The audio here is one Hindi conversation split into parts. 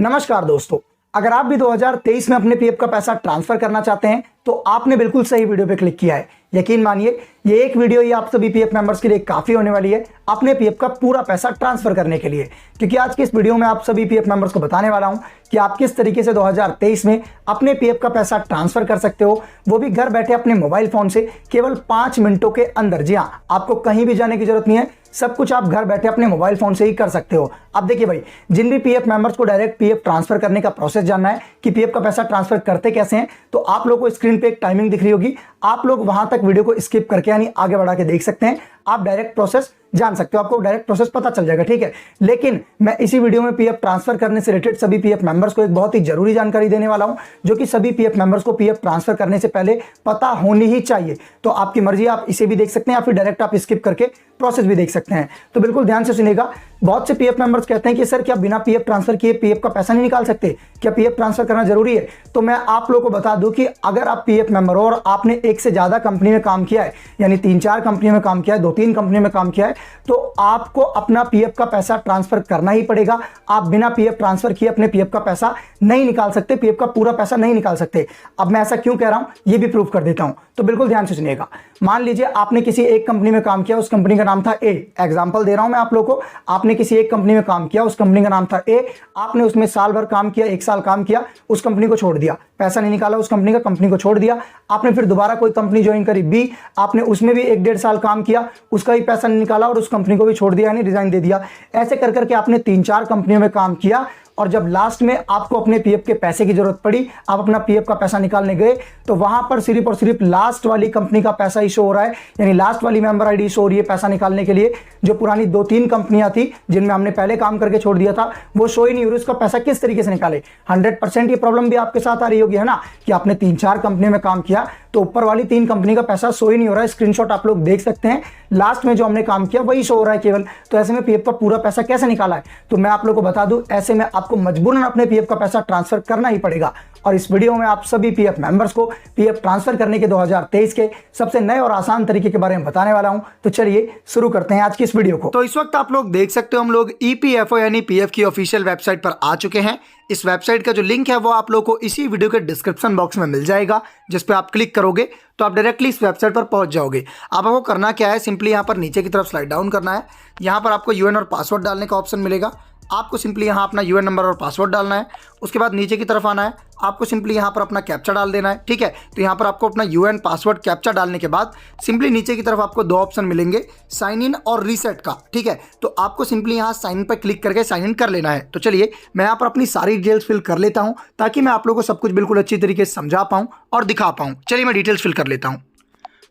नमस्कार दोस्तों, अगर आप भी 2023 में अपने पीएफ का पैसा ट्रांसफर करना चाहते हैं तो आपने बिल्कुल सही वीडियो पे क्लिक किया है। यकीन मानिए ये एक वीडियो ही आप सभी पीएफ मेंबर्स के लिए काफी होने वाली है अपने पीएफ का पूरा पैसा ट्रांसफर करने के लिए, क्योंकि आज की इस वीडियो में आप सभी पीएफ मेंबर्स को बताने वाला हूं कि आप किस तरीके से 2023 में अपने पीएफ का पैसा ट्रांसफर कर सकते हो, वो भी घर बैठे अपने मोबाइल फोन से केवल 5 मिनटों के अंदर। जी हाँ, आपको कहीं भी जाने की जरूरत नहीं है, सब कुछ आप घर बैठे अपने मोबाइल फोन से ही कर सकते हो। अब देखिए भाई, जिन भी पीएफ मेंबर्स को डायरेक्ट पीएफ ट्रांसफर करने का प्रोसेस जानना है कि पीएफ का पैसा ट्रांसफर करते कैसे हैं, तो आप लोगों को स्क्रीन पे एक टाइमिंग दिख रही होगी, आप लोग वहां तक वीडियो को स्किप करके यानी आगे बढ़ा के देख सकते हैं। आप डायरेक्ट प्रोसेस जान सकते हो, आपको डायरेक्ट प्रोसेस पता चल जाएगा, ठीक है। लेकिन मैं इसी वीडियो में पीएफ ट्रांसफर करने से रिलेटेड सभी पीएफ मेंबर्स को एक बहुत ही जरूरी जानकारी देने वाला हूं, जो कि सभी पीएफ मेंबर्स को पीएफ ट्रांसफर करने से पहले पता होनी ही चाहिए। तो आपकी मर्जी, आप इसे भी देख सकते हैं या फिर डायरेक्ट आप स्किप करके प्रोसेस भी देख सकते हैं। तो बिल्कुल ध्यान से सुनिएगा। बहुत से पीएफ मेंबर्स कहते हैं कि सर क्या बिना पीएफ ट्रांसफर किए पीएफ का पैसा नहीं निकाल सकते, क्या पीएफ ट्रांसफर करना जरूरी है? तो मैं आप लोगों को बता दूं कि अगर आप पीएफ मेंबर हो और आपने एक से ज्यादा कंपनी में काम किया है, यानी 3-4 कंपनी में काम किया है, 2-3 कंपनी में काम किया है, तो आपको अपना पीएफ का पैसा ट्रांसफर करना ही पड़ेगा। आप बिना पीएफ ट्रांसफर किए अपने पीएफ का पैसा नहीं निकाल सकते, पीएफ का पूरा पैसा नहीं निकाल सकते। अब मैं ऐसा क्यों कह रहा हूं ये भी प्रूफ कर देता हूं, तो बिल्कुल ध्यान से सुनिएगा। मान लीजिए आपने किसी एक कंपनी में काम किया, उस कंपनी का नाम था ए। एग्जांपल दे रहा हूं मैं आप लोगों को। आपने किसी एक कंपनी में काम किया, उस कंपनी का नाम था ए। आपने उसमें साल भर काम किया, 1 साल काम किया, उस कंपनी को छोड़ दिया, पैसा नहीं निकाला उस कंपनी का, कंपनी को छोड़ दिया। आपने फिर दोबारा कोई कंपनी ज्वाइन करी बी, आपने उसमें भी 1-1.5 साल काम किया, उसका भी पैसा नहीं निकाला और उस कंपनी को भी छोड़ दिया, यानी रिजाइन दे दिया। ऐसे कर करके आपने 3-4 कंपनियों में काम किया और जब लास्ट में आपको अपने पीएफ के पैसे की जरूरत पड़ी, आप अपना पीएफ का पैसा निकालने गए, तो वहां पर सिर्फ और सिर्फ लास्ट वाली कंपनी का पैसा ही शो हो रहा है, यानी लास्ट वाली मेंबर आईडी शो हो रही है पैसा निकालने के लिए। जो पुरानी 2-3 कंपनियां थी जिनमें हमने पहले काम करके छोड़ दिया था, वो शो ही नहीं हो रही। उसका पैसा किस तरीके से निकाले? 100% ये प्रॉब्लम भी आपके साथ आ रही होगी, है ना, कि आपने 3-4 कंपनी में काम किया तो ऊपर वाली 3 कंपनी का पैसा शो ही नहीं हो रहा है। स्क्रीनशॉट आप लोग देख सकते हैं, लास्ट में जो हमने काम किया वही शो हो रहा है केवल। तो ऐसे में पीएफ का पूरा पैसा कैसे निकाला है? तो मैं आप लोग को बता दूं, ऐसे में आपको मजबूरन अपने पीएफ का पैसा ट्रांसफर करना ही पड़ेगा। और इस वीडियो में आप सभी पीएफ मेंबर्स को पीएफ ट्रांसफर करने के 2023 के सबसे नए और आसान तरीके के बारे में बताने वाला हूं। तो चलिए शुरू करते हैं आज की इस वीडियो को। तो इस वक्त आप लोग देख सकते हो हम लोग ईपीएफओ यानी पीएफ की ऑफिशियल वेबसाइट पर आ चुके हैं। इस वेबसाइट का जो लिंक है वो आप लोग को इसी वीडियो के डिस्क्रिप्शन बॉक्स में मिल जाएगा, जिस पे आप क्लिक करोगे तो आप डायरेक्टली इस वेबसाइट पर पहुंच जाओगे। अब आपको करना क्या है, सिंपली यहाँ पर नीचे की तरफ स्लाइड डाउन करना है। यहाँ पर आपको यूएन और पासवर्ड डालने का ऑप्शन मिलेगा। आपको सिंपली यहाँ अपना यूएन नंबर और पासवर्ड डालना है। उसके बाद नीचे की तरफ आना है, आपको सिंपली यहाँ पर अपना कैप्चा डाल देना है, ठीक है। तो यहाँ पर आपको अपना यूएन पासवर्ड कैप्चा डालने के बाद सिंपली नीचे की तरफ आपको 2 ऑप्शन मिलेंगे, साइन इन और रीसेट का, ठीक है। तो आपको सिंपली यहाँ साइन इन पर क्लिक करके साइन इन कर लेना है। तो चलिए मैं यहाँ पर अपनी सारी डिटेल्स फिल कर लेता हूँ, ताकि मैं आप लोगों को सब कुछ बिल्कुल अच्छी तरीके से समझा पाऊँ और दिखा पाऊँ। चलिए मैं डिटेल्स फिल कर लेता हूँ।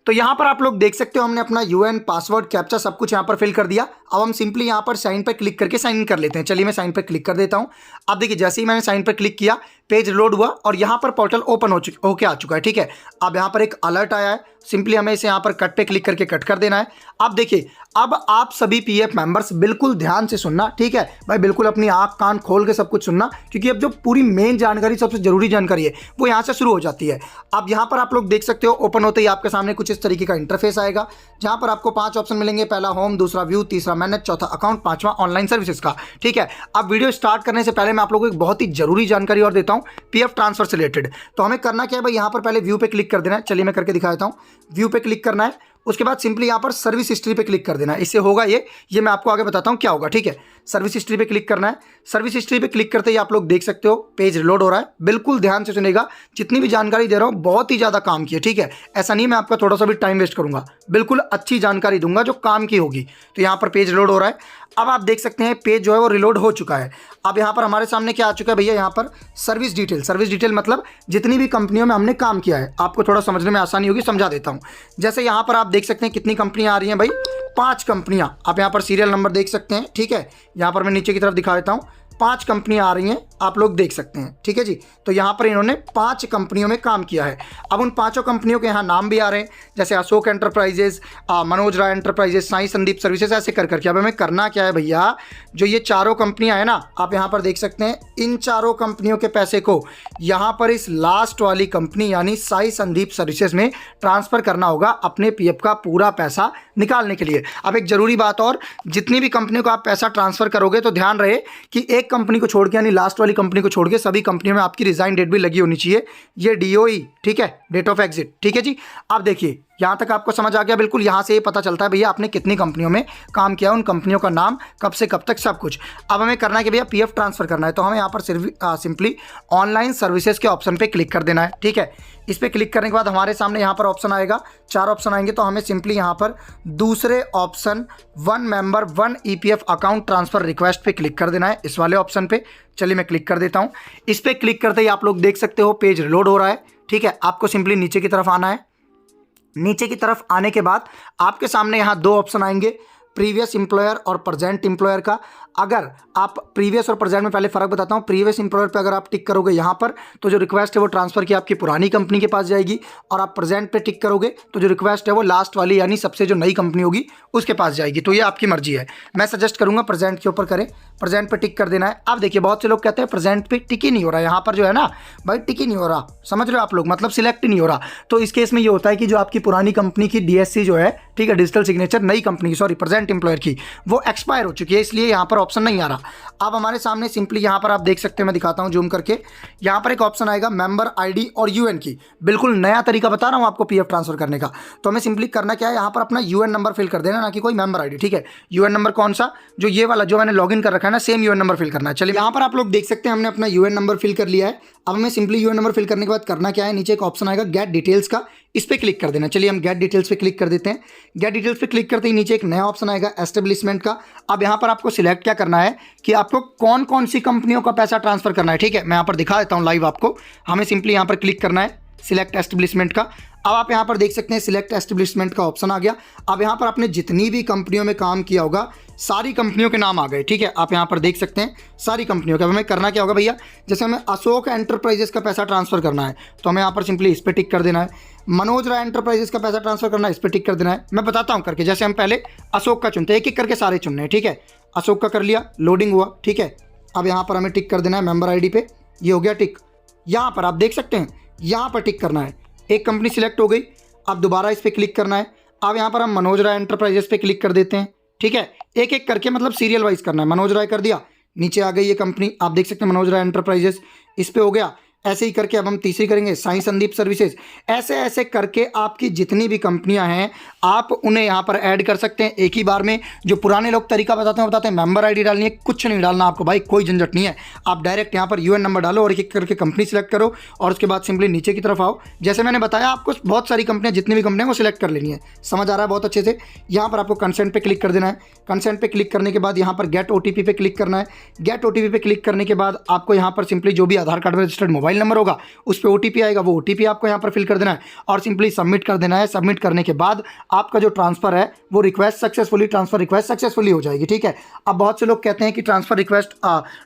तो यहाँ पर आप लोग देख सकते हो हमने अपना यूएन पासवर्ड कैप्चा सब कुछ यहाँ पर फिल कर दिया। अब हम सिंपली यहाँ पर साइन पर क्लिक करके साइन इन कर लेते हैं। चलिए मैं साइन पर क्लिक कर देता हूँ। अब देखिए जैसे ही मैंने साइन पर क्लिक किया, पेज लोड हुआ और यहाँ पर पोर्टल ओपन होके आ चुका है, ठीक है। अब यहाँ पर एक अलर्ट आया है, सिंपली हमें इसे यहाँ पर कट पे क्लिक करके कट कर देना है। अब देखिए, अब आप सभी पीएफ मेंबर्स बिल्कुल ध्यान से सुनना, ठीक है भाई, बिल्कुल अपनी आंख कान खोल के सब कुछ सुनना, क्योंकि अब जो पूरी मेन जानकारी, सबसे जरूरी जानकारी है, वो यहाँ से शुरू हो जाती है। अब यहाँ पर आप लोग देख सकते हो, ओपन होते ही आपके सामने कुछ इस तरीके का इंटरफेस आएगा, जहाँ पर आपको 5 ऑप्शन मिलेंगे। पहला होम, दूसरा व्यू, तीसरा मैनेज, चौथा अकाउंट, 5वां ऑनलाइन सर्विसेज का, ठीक है। अब वीडियो स्टार्ट करने से पहले मैं आप लोगों को एक बहुत ही जरूरी जानकारी और देता हूँ पीएफ ट्रांसफर से रिलेटेड। तो हमें करना क्या है भाई, यहाँ पर पहले व्यू पे क्लिक कर देना है। चलिए मैं करके दिखा देता हूँ। व्यू पे क्लिक करना है, उसके बाद सिंपली यहाँ पर सर्विस हिस्ट्री पे क्लिक कर देना है। इससे होगा ये मैं आपको आगे बताता हूँ क्या होगा, ठीक है। सर्विस हिस्ट्री पे क्लिक करना है। सर्विस हिस्ट्री पे क्लिक करते ही आप लोग देख सकते हो पेज रिलोड हो रहा है। बिल्कुल ध्यान से सुनेगा, जितनी भी जानकारी दे रहा हूँ बहुत ही ज़्यादा काम की है, ठीक है। ऐसा नहीं मैं आपका थोड़ा सा भी टाइम वेस्ट करूँगा, बिल्कुल अच्छी जानकारी दूंगा जो काम की होगी। तो यहाँ पर पेज रिलोड हो रहा है। अब आप देख सकते हैं पेज जो है वो रिलोड हो चुका है। अब यहाँ पर हमारे सामने क्या आ चुका है भैया, यहाँ पर सर्विस डिटेल मतलब जितनी भी कंपनियों में हमने काम किया है। आपको थोड़ा समझने में आसानी होगी, समझा देता हूँ। जैसे यहाँ पर आप देख सकते हैं कितनी कंपनियां आ रही हैं भाई, 5 कंपनियां। आप यहाँ पर सीरियल नंबर देख सकते हैं, ठीक है। यहाँ पर मैं नीचे की तरफ दिखा देता हूँ, 5 कंपनियां आ रही हैं, आप लोग देख सकते हैं, ठीक है जी। तो यहाँ पर इन्होंने 5 कंपनियों में काम किया है। अब उन 5 कंपनियों के यहाँ नाम भी आ रहे हैं, जैसे अशोक एंटरप्राइजेस, मनोज राय एंटरप्राइजेस, साई संदीप सर्विसेज, ऐसे कर करके। अब हमें करना क्या है भैया, जो ये 4 कंपनियां हैं ना, आप यहाँ पर देख सकते हैं, इन 4 कंपनियों के पैसे को यहाँ पर इस लास्ट वाली कंपनी यानी साई संदीप सर्विसेज में ट्रांसफर करना होगा अपने पीएफ का पूरा पैसा निकालने के लिए। अब एक जरूरी बात और, जितनी भी कंपनियों को आप पैसा ट्रांसफर करोगे तो ध्यान रहे कि एक एक कंपनी को छोड़ के यानी लास्ट वाली कंपनी को छोड़ के सभी कंपनियों में आपकी रिजाइन डेट भी लगी होनी चाहिए, ये DOE, ठीक है, डेट ऑफ एग्जिट, ठीक है जी। अब देखिए यहाँ तक आपको समझ आ गया बिल्कुल। यहाँ से ये पता चलता है भैया आपने कितनी कंपनियों में काम किया, उन कंपनियों का नाम, कब से कब तक, सब कुछ। अब हमें करना है कि भैया PF ट्रांसफर करना है, तो हमें यहाँ पर सिंपली ऑनलाइन सर्विसेज के ऑप्शन पे क्लिक कर देना है, ठीक है। इस पर क्लिक करने के बाद हमारे सामने यहाँ पर ऑप्शन आएगा, 4 ऑप्शन आएंगे, तो हमें सिंपली यहाँ पर दूसरे option 1 member 1 EPF account transfer request पे क्लिक कर देना है, इस वाले ऑप्शन पे। चलिए मैं क्लिक कर देता हूँ। इस पर क्लिक करते ही आप लोग देख सकते हो पेज रिलोड हो रहा है, ठीक है। आपको सिंपली नीचे की तरफ आना है। नीचे की तरफ आने के बाद आपके सामने यहाँ 2 ऑप्शन आएंगे, प्रीवियस एम्प्लॉयर और प्रेजेंट एम्प्लॉयर का। अगर आप प्रीवियस और प्रेजेंट में पहले फ़र्क बताता हूँ। प्रीवियस एम्प्लॉयर पे अगर आप टिक करोगे यहाँ पर, तो जो रिक्वेस्ट है वो ट्रांसफ़र की आपकी पुरानी कंपनी के पास जाएगी, और आप प्रेजेंट पे टिक करोगे तो जो रिक्वेस्ट है वो लास्ट वाली यानी सबसे जो नई कंपनी होगी उसके पास जाएगी। तो ये आपकी मर्जी है, मैं सजेस्ट करूँगा प्रेजेंट के ऊपर करें, प्रेजेंट पे टिक कर देना है। अब देखिए बहुत से लोग कहते हैं प्रेजेंट पे टिक ही नहीं हो रहा, यहाँ पर जो है ना भाई टिक ही नहीं हो रहा, समझ रहे हो आप लोग, मतलब सिलेक्ट ही नहीं हो रहा। तो इस केस में ये होता है कि जो आपकी पुरानी कंपनी की DSC जो है, ठीक है, डिजिटल सिग्नेचर, नई कंपनी की, सॉरी प्रेजेंट एम्प्लॉयर की, वो एक्सपायर हो चुकी है, इसलिए यहाँ पर ऑप्शन नहीं आ रहा। अब हमारे सामने सिंपली यहाँ पर आप देख सकते हैं, मैं दिखाता हूँ जूम करके, यहाँ पर एक ऑप्शन आएगा मेंबर ID और UN की। बिल्कुल नया तरीका बता रहा हूँ आपको PF ट्रांसफर करने का। तो हमें सिंपली करना क्या है, यहाँ पर अपना UN नंबर फिल कर देना, ना कि कोई मेंबर ID, ठीक है। UN नंबर कौन सा, जो ये वाला जो मैंने लॉगिन कर रखा है ना, सेम UN नंबर फिल करना है। चलिए यहाँ पर आप लोग देख सकते हैं हमने अपना UN नंबर फिल कर लिया है। अब हमें सिंपली UN नंबर फिल करने के बाद करना क्या है, नीचे एक ऑप्शन आएगा गेट डिटेल्स का, इस पर क्लिक कर देना। चलिए हम गेट डिटेल्स पे क्लिक कर देते हैं। गेट डिटेल्स पे क्लिक करते ही नीचे एक नया ऑप्शन आएगा एस्टेब्लिशमेंट का। अब यहाँ पर आपको सिलेक्ट क्या करना है कि आपको कौन कौन सी कंपनियों का पैसा ट्रांसफर करना है, ठीक है। मैं यहाँ पर दिखा देता हूँ लाइव आपको। हमें सिंपली यहाँ पर क्लिक करना है सिलेक्ट एस्टेब्लिशमेंट का। अब आप यहाँ पर देख सकते हैं सिलेक्ट एस्टेब्लिशमेंट का ऑप्शन आ गया। अब यहाँ पर आपने जितनी भी कंपनियों में काम किया होगा सारी कंपनियों के नाम आ गए, ठीक है। आप यहाँ पर देख सकते हैं सारी कंपनियों का। हमें करना क्या होगा भैया, जैसे हमें अशोक एंटरप्राइजेस का पैसा ट्रांसफर करना है तो हमें यहाँ पर सिंपली इस पर टिक कर देना है। मनोज राय एंटरप्राइजेस का पैसा ट्रांसफर करना है, इस पर टिक कर देना है। मैं बताता हूँ करके, जैसे हम पहले अशोक का चुनते हैं, एक एक करके सारे चुनने हैं, ठीक है। अशोक का कर लिया, लोडिंग हुआ, ठीक है। अब यहाँ पर हमें टिक कर देना है मेंबर ID पे, ये हो गया टिक। यहाँ पर आप देख सकते हैं यहाँ पर टिक करना है, एक कंपनी सिलेक्ट हो गई। अब दोबारा इस पर क्लिक करना है। अब यहाँ पर हम मनोज राय एंटरप्राइजेस पे क्लिक कर देते हैं, ठीक है। एक एक करके मतलब सीरियल वाइज करना है। मनोज राय कर दिया, नीचे आ गई ये कंपनी, आप देख सकते हैं मनोज राय एंटरप्राइजेस, इस पे हो गया। ऐसे ही करके अब हम तीसरी करेंगे साई संदीप सर्विसेज। ऐसे ऐसे करके आपकी जितनी भी कंपनियां हैं आप उन्हें यहाँ पर ऐड कर सकते हैं एक ही बार में। जो पुराने लोग तरीका बताते हैं मेंबर ID डालनी है, कुछ नहीं डालना आपको भाई, कोई झंझट नहीं है। आप डायरेक्ट यहाँ पर UN नंबर डालो और एक एक करके कंपनी सेलेक्ट करो, और उसके बाद सिंपली नीचे की तरफ आओ। जैसे मैंने बताया आपको बहुत सारी कंपनियां, जितनी भी कंपनियां वो सिलेक्ट कर लेनी है। समझ आ रहा है बहुत अच्छे से। यहाँ पर आपको कंसेंट पे क्लिक कर देना है। कंसेंट पे क्लिक करने के बाद यहाँ पर गेट OTP पे क्लिक करना है। गेट OTP पे क्लिक करने के बाद आपको यहाँ पर सिंपली जो भी आधार कार्ड में रजिस्टर्ड मोबाइल नंबर होगा उस पर OTP आएगा, वो OTP आपको यहाँ पर फिल कर देना है और सिंपली सबमिट कर देना है। सबमिट करने के बाद आपका जो ट्रांसफर है वो request successfully, transfer request successfully हो जाएगी, ठीक है। अब बहुत से लोग कहते हैं कि ट्रांसफर रिक्वेस्ट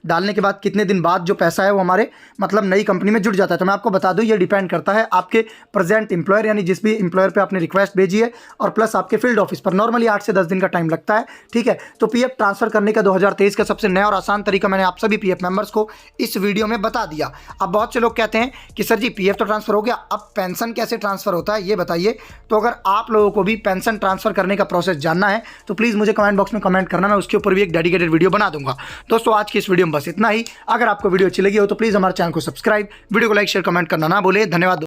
डालने के बाद कितने दिन बाद जो पैसा है वो हमारे मतलब नई कंपनी में जुड़ जाता है। तो मैं आपको बता दूं ये डिपेंड करता है आपके प्रेजेंट एम्प्लॉयर यानी जिस भी एम्प्लॉयर पे आपने रिक्वेस्ट भेजी है और प्लस आपके फील्ड ऑफिस पर। नॉर्मली 8 से 10 दिन का टाइम लगता है, ठीक है। तो PF ट्रांसफर करने का 2023 का सबसे नया और आसान तरीका मैंने आप सभी PF मेंबर्स को इस वीडियो में बता दिया। अब बहुत से लोग कहते हैं कि सर जी PF तो ट्रांसफर हो गया, अब पेंशन कैसे ट्रांसफर होता है ये बताइए। तो अगर आप लोगों को भी पेंशन ट्रांसफर करने का प्रोसेस जानना है तो प्लीज़ मुझे कमेंट बॉक्स में कमेंट करना, मैं उसके ऊपर भी एक डेडिकेटेड वीडियो बना दूंगा। दोस्तों आज की इस वीडियो में बस इतना ही। अगर आपको वीडियो अच्छी लगी हो तो प्लीज़ हमारे चैनल को सब्सक्राइब, वीडियो को लाइक शेयर कमेंट करना ना भूलें। धन्यवाद।